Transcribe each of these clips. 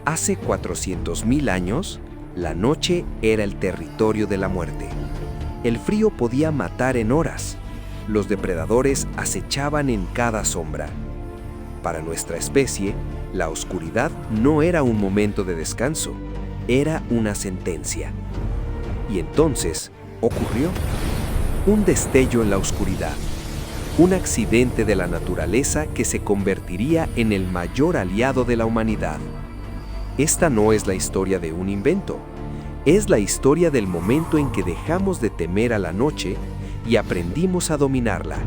Hace 400.000 años, la noche era el territorio de la muerte. El frío podía matar en horas. Los depredadores acechaban en cada sombra. Para nuestra especie, la oscuridad no era un momento de descanso, era una sentencia. Y entonces ocurrió un destello en la oscuridad, un accidente de la naturaleza que se convertiría en el mayor aliado de la humanidad. Esta no es la historia de un invento, es la historia del momento en que dejamos de temer a la noche y aprendimos a dominarla.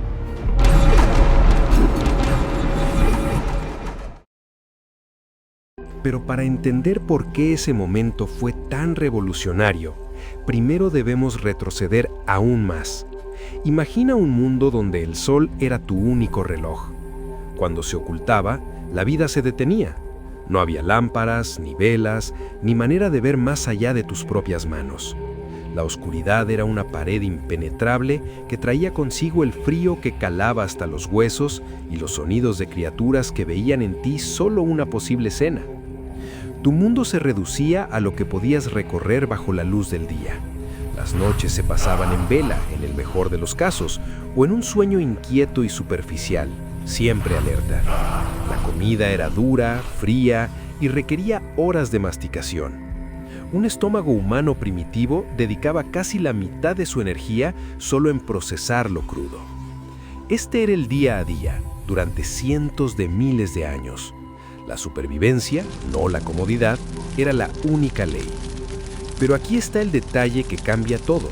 Pero para entender por qué ese momento fue tan revolucionario, primero debemos retroceder aún más. Imagina un mundo donde el sol era tu único reloj. Cuando se ocultaba, la vida se detenía. No había lámparas, ni velas, ni manera de ver más allá de tus propias manos. La oscuridad era una pared impenetrable que traía consigo el frío que calaba hasta los huesos y los sonidos de criaturas que veían en ti solo una posible cena. Tu mundo se reducía a lo que podías recorrer bajo la luz del día. Las noches se pasaban en vela, en el mejor de los casos, o en un sueño inquieto y superficial, siempre alerta. La comida era dura, fría y requería horas de masticación. Un estómago humano primitivo dedicaba casi la mitad de su energía solo en procesar lo crudo. Este era el día a día, durante cientos de miles de años. La supervivencia, no la comodidad, era la única ley. Pero aquí está el detalle que cambia todo.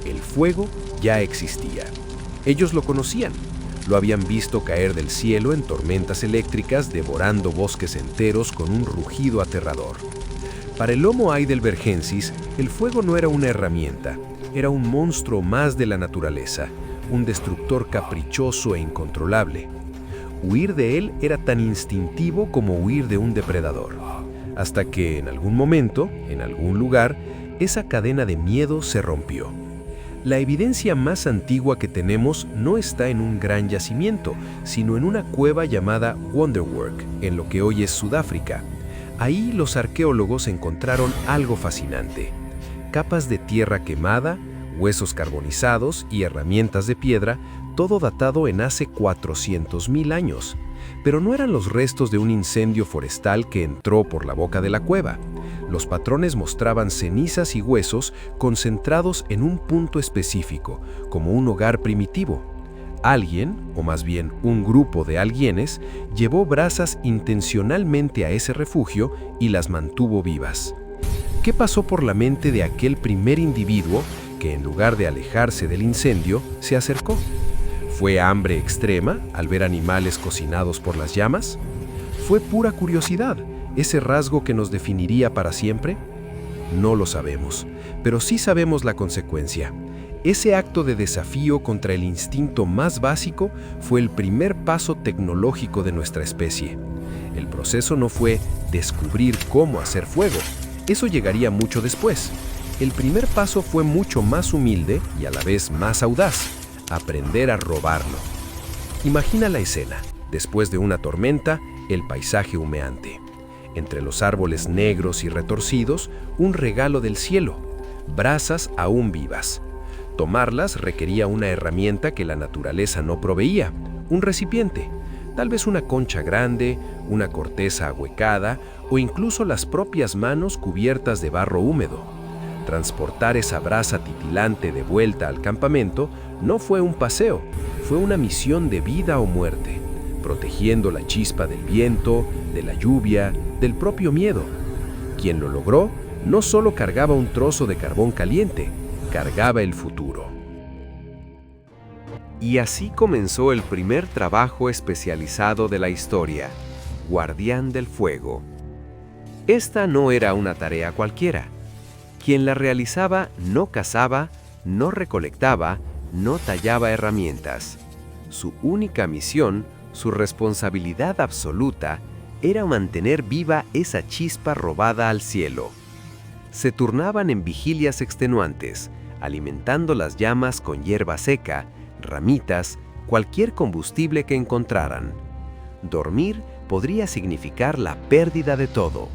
El fuego ya existía. Ellos lo conocían. Lo habían visto caer del cielo en tormentas eléctricas, devorando bosques enteros con un rugido aterrador. Para el Homo heidelbergensis, el fuego no era una herramienta, era un monstruo más de la naturaleza, un destructor caprichoso e incontrolable. Huir de él era tan instintivo como huir de un depredador, hasta que en algún momento, en algún lugar, esa cadena de miedo se rompió. La evidencia más antigua que tenemos no está en un gran yacimiento, sino en una cueva llamada Wonderwork, en lo que hoy es Sudáfrica. Ahí los arqueólogos encontraron algo fascinante: capas de tierra quemada, huesos carbonizados y herramientas de piedra, todo datado en hace 400.000 años. Pero no eran los restos de un incendio forestal que entró por la boca de la cueva. Los patrones mostraban cenizas y huesos concentrados en un punto específico, como un hogar primitivo. Alguien, o más bien un grupo de alguienes, llevó brasas intencionalmente a ese refugio y las mantuvo vivas. ¿Qué pasó por la mente de aquel primer individuo que, en lugar de alejarse del incendio, se acercó? ¿Fue hambre extrema al ver animales cocinados por las llamas? ¿Fue pura curiosidad, ese rasgo que nos definiría para siempre? No lo sabemos, pero sí sabemos la consecuencia. Ese acto de desafío contra el instinto más básico fue el primer paso tecnológico de nuestra especie. El proceso no fue descubrir cómo hacer fuego, eso llegaría mucho después. El primer paso fue mucho más humilde y a la vez más audaz: aprender a robarlo. Imagina la escena. Después de una tormenta, el paisaje humeante. Entre los árboles negros y retorcidos, un regalo del cielo: brasas aún vivas. Tomarlas requería una herramienta que la naturaleza no proveía: un recipiente. Tal vez una concha grande, una corteza ahuecada o incluso las propias manos cubiertas de barro húmedo. Transportar esa brasa titilante de vuelta al campamento no fue un paseo, fue una misión de vida o muerte, protegiendo la chispa del viento, de la lluvia, del propio miedo. Quien lo logró no solo cargaba un trozo de carbón caliente, cargaba el futuro. Y así comenzó el primer trabajo especializado de la historia: Guardián del Fuego. Esta no era una tarea cualquiera. Quien la realizaba no cazaba, no recolectaba, no tallaba herramientas. Su única misión, su responsabilidad absoluta, era mantener viva esa chispa robada al cielo. Se turnaban en vigilias extenuantes, alimentando las llamas con hierba seca, ramitas, cualquier combustible que encontraran. Dormir podría significar la pérdida de todo.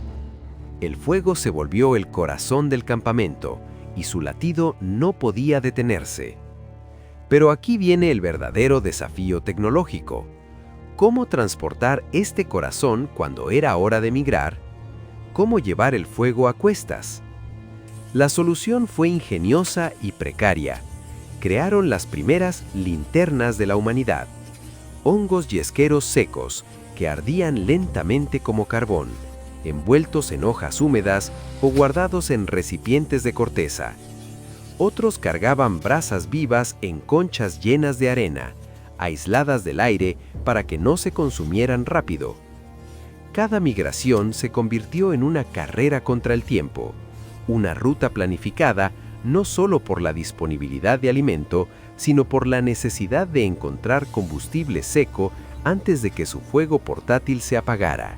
El fuego se volvió el corazón del campamento y su latido no podía detenerse. Pero aquí viene el verdadero desafío tecnológico. ¿Cómo transportar este corazón cuando era hora de migrar? ¿Cómo llevar el fuego a cuestas? La solución fue ingeniosa y precaria. Crearon las primeras linternas de la humanidad. Hongos yesqueros secos que ardían lentamente como carbón, envueltos en hojas húmedas o guardados en recipientes de corteza. Otros cargaban brasas vivas en conchas llenas de arena, aisladas del aire para que no se consumieran rápido. Cada migración se convirtió en una carrera contra el tiempo, una ruta planificada no solo por la disponibilidad de alimento, sino por la necesidad de encontrar combustible seco antes de que su fuego portátil se apagara.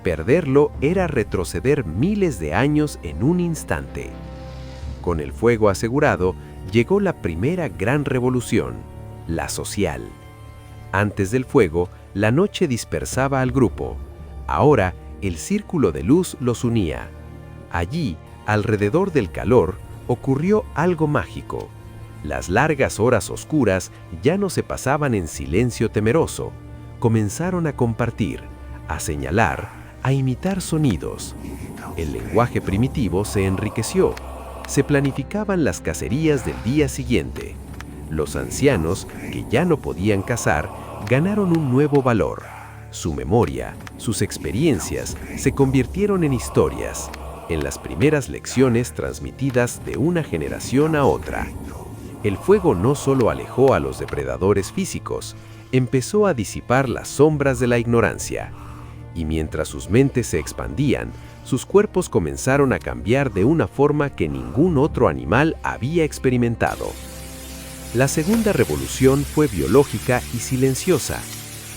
Perderlo era retroceder miles de años en un instante. Con el fuego asegurado, llegó la primera gran revolución, la social. Antes del fuego, la noche dispersaba al grupo. Ahora, el círculo de luz los unía. Allí, alrededor del calor, ocurrió algo mágico. Las largas horas oscuras ya no se pasaban en silencio temeroso. Comenzaron a compartir, a señalar, a imitar sonidos. El lenguaje primitivo se enriqueció. Se planificaban las cacerías del día siguiente. Los ancianos, que ya no podían cazar, ganaron un nuevo valor. Su memoria, sus experiencias, se convirtieron en historias, en las primeras lecciones transmitidas de una generación a otra. El fuego no solo alejó a los depredadores físicos, empezó a disipar las sombras de la ignorancia. Y mientras sus mentes se expandían, sus cuerpos comenzaron a cambiar de una forma que ningún otro animal había experimentado. La segunda revolución fue biológica y silenciosa.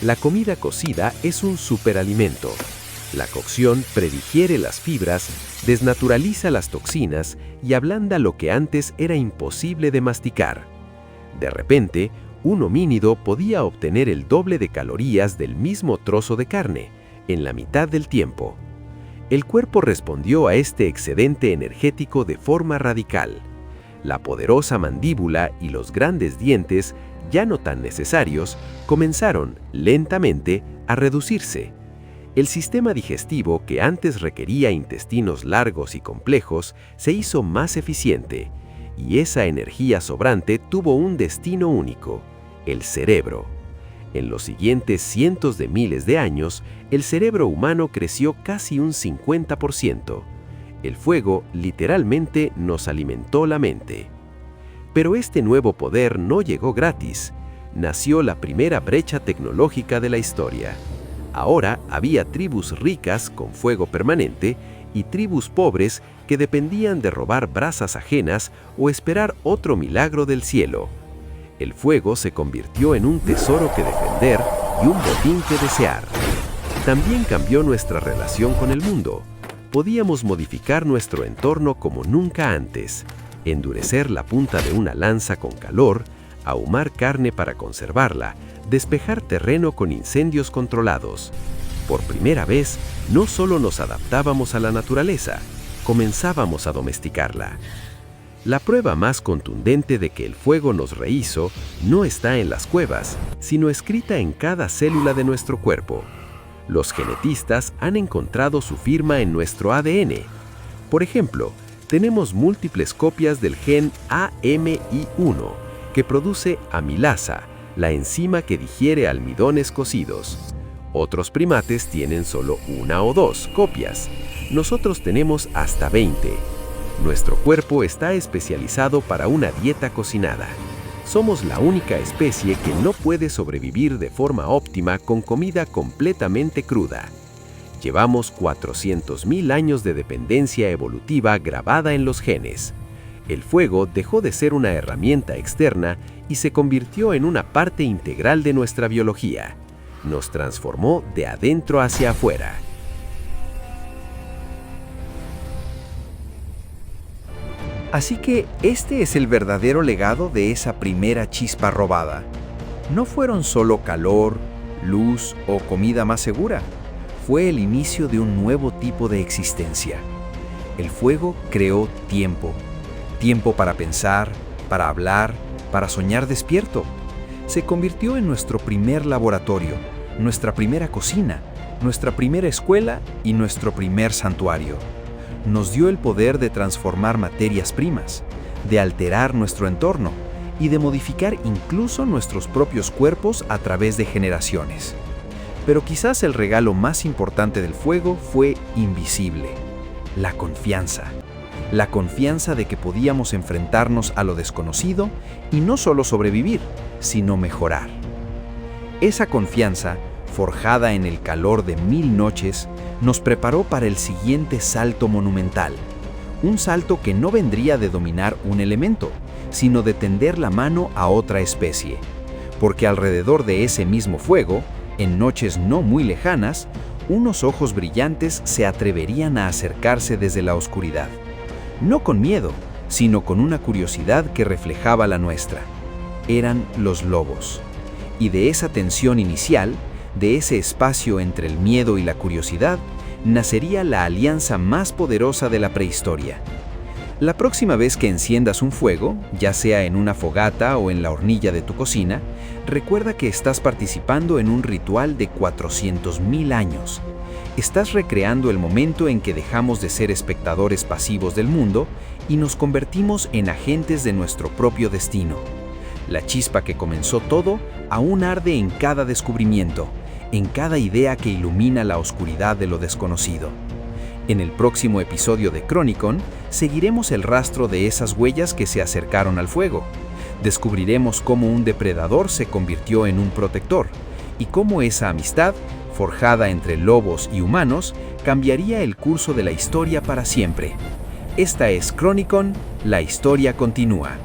La comida cocida es un superalimento. La cocción predigiere las fibras, desnaturaliza las toxinas y ablanda lo que antes era imposible de masticar. De repente, un homínido podía obtener el doble de calorías del mismo trozo de carne, en la mitad del tiempo. El cuerpo respondió a este excedente energético de forma radical. La poderosa mandíbula y los grandes dientes, ya no tan necesarios, comenzaron, lentamente, a reducirse. El sistema digestivo, que antes requería intestinos largos y complejos, se hizo más eficiente, y esa energía sobrante tuvo un destino único: el cerebro. En los siguientes cientos de miles de años, el cerebro humano creció casi un 50%. El fuego literalmente nos alimentó la mente. Pero este nuevo poder no llegó gratis. Nació la primera brecha tecnológica de la historia. Ahora había tribus ricas con fuego permanente y tribus pobres que dependían de robar brasas ajenas o esperar otro milagro del cielo. El fuego se convirtió en un tesoro que defender y un botín que desear. También cambió nuestra relación con el mundo. Podíamos modificar nuestro entorno como nunca antes, endurecer la punta de una lanza con calor, ahumar carne para conservarla, despejar terreno con incendios controlados. Por primera vez, no solo nos adaptábamos a la naturaleza, comenzábamos a domesticarla. La prueba más contundente de que el fuego nos rehizo no está en las cuevas, sino escrita en cada célula de nuestro cuerpo. Los genetistas han encontrado su firma en nuestro ADN. Por ejemplo, tenemos múltiples copias del gen AMI1, que produce amilasa, la enzima que digiere almidones cocidos. Otros primates tienen solo una o dos copias. Nosotros tenemos hasta 20. Nuestro cuerpo está especializado para una dieta cocinada. Somos la única especie que no puede sobrevivir de forma óptima con comida completamente cruda. Llevamos 400.000 años de dependencia evolutiva grabada en los genes. El fuego dejó de ser una herramienta externa y se convirtió en una parte integral de nuestra biología. Nos transformó de adentro hacia afuera. Así que este es el verdadero legado de esa primera chispa robada. No fueron solo calor, luz o comida más segura. fue el inicio de un nuevo tipo de existencia. El fuego creó tiempo. Tiempo para pensar, para hablar, para soñar despierto. Se convirtió en nuestro primer laboratorio, nuestra primera cocina, nuestra primera escuela y nuestro primer santuario. Nos dio el poder de transformar materias primas, de alterar nuestro entorno y de modificar incluso nuestros propios cuerpos a través de generaciones. Pero quizás el regalo más importante del fuego fue invisible: la confianza. La confianza de que podíamos enfrentarnos a lo desconocido y no solo sobrevivir, sino mejorar. Esa confianza, forjada en el calor de 1000 noches, nos preparó para el siguiente salto monumental. Un salto que no vendría de dominar un elemento, sino de tender la mano a otra especie. Porque alrededor de ese mismo fuego, en noches no muy lejanas, unos ojos brillantes se atreverían a acercarse desde la oscuridad. No con miedo, sino con una curiosidad que reflejaba la nuestra. Eran los lobos. Y de esa tensión inicial, de ese espacio entre el miedo y la curiosidad, nacería la alianza más poderosa de la prehistoria. La próxima vez que enciendas un fuego, ya sea en una fogata o en la hornilla de tu cocina, recuerda que estás participando en un ritual de 400.000 años. Estás recreando el momento en que dejamos de ser espectadores pasivos del mundo y nos convertimos en agentes de nuestro propio destino. La chispa que comenzó todo aún arde en cada descubrimiento, en cada idea que ilumina la oscuridad de lo desconocido. En el próximo episodio de Chronicon, seguiremos el rastro de esas huellas que se acercaron al fuego. Descubriremos cómo un depredador se convirtió en un protector y cómo esa amistad, forjada entre lobos y humanos, cambiaría el curso de la historia para siempre. Esta es Chronicon, la historia continúa.